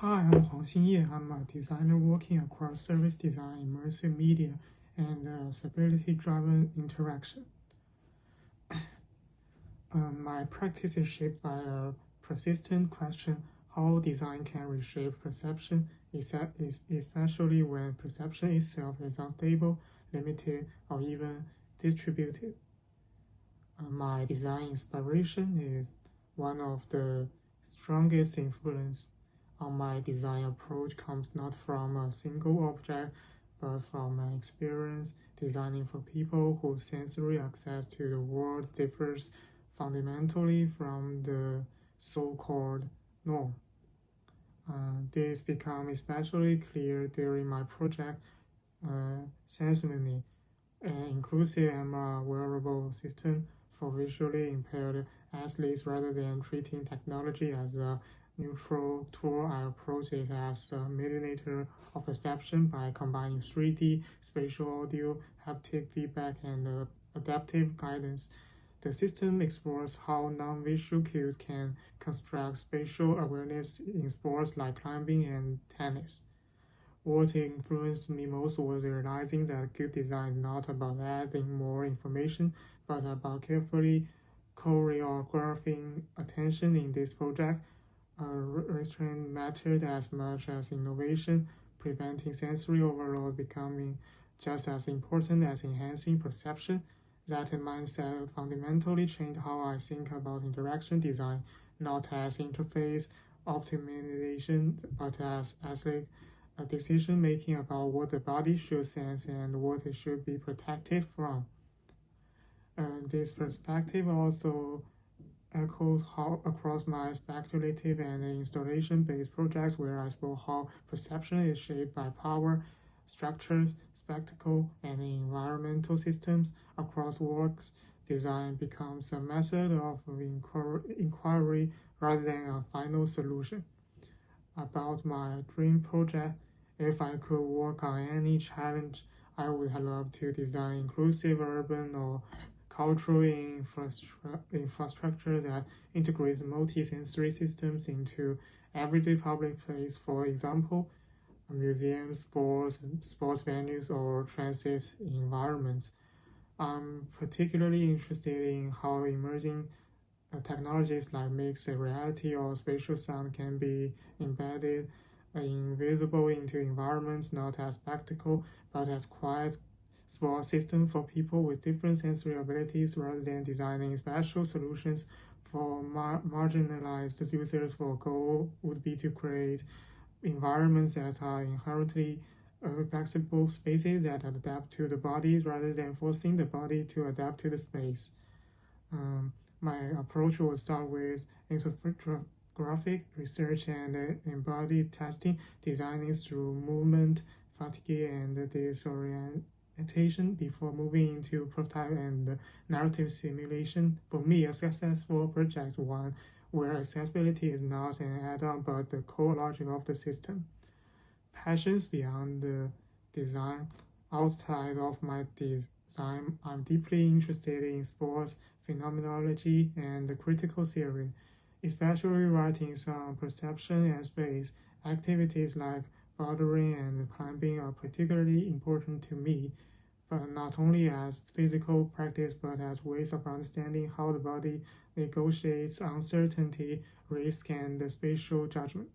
Hi, I'm XinYe. I'm a designer working across service design, immersive media, and usability-driven interaction. My practice is shaped by a persistent question: how design can reshape perception, especially when perception itself is unstable, limited, or even distributed. My design inspiration is one of the strongest influence on my design approach comes not from a single object, but from my experience designing for people whose sensory access to the world differs fundamentally from the so-called norm. This became especially clear during my project XinYe, an inclusive MR wearable system for visually impaired athletes. Rather than treating technology as a neutral tool, I approach it as a mediator of perception by combining 3D, spatial audio, haptic feedback, and adaptive guidance. The system explores how non-visual cues can construct spatial awareness in sports like climbing and tennis. What influenced me most was realizing that good design is not about adding more information, but about carefully choreographing attention. In this project, restraint mattered as much as innovation, preventing sensory overload becoming just as important as enhancing perception. That mindset fundamentally changed how I think about interaction design, not as interface optimization, but as a decision making about what the body should sense and what it should be protected from. And this perspective also echoes across my speculative and installation-based projects, where I explore how perception is shaped by power, structures, spectacle, and environmental systems. Across works, design becomes a method of inquiry rather than a final solution. About my dream project, if I could work on any challenge, I would love to design inclusive urban or cultural infrastructure that integrates multi-sensory systems into everyday public place. For example, museums, sports venues, or transit environments. I'm particularly interested in how emerging technologies like mixed reality or spatial sound can be embedded invisible into environments, not as spectacle, but as quiet small system for people with different sensory abilities. Rather than designing special solutions for marginalized users, for goal would be to create environments that are inherently flexible spaces that adapt to the body rather than forcing the body to adapt to the space. My approach will start with infographic research and embodied testing, designing through movement, fatigue, and disorientation before moving into prototype and narrative simulation. For me, a successful project is one where accessibility is not an add-on but the core logic of the system. Passions beyond the design. Outside of my design, I'm deeply interested in sports phenomenology and critical theory, especially writings on perception and space. Activities like bouldering and climbing are particularly important to me, but not only as physical practice, but as ways of understanding how the body negotiates uncertainty, risk, and spatial judgment.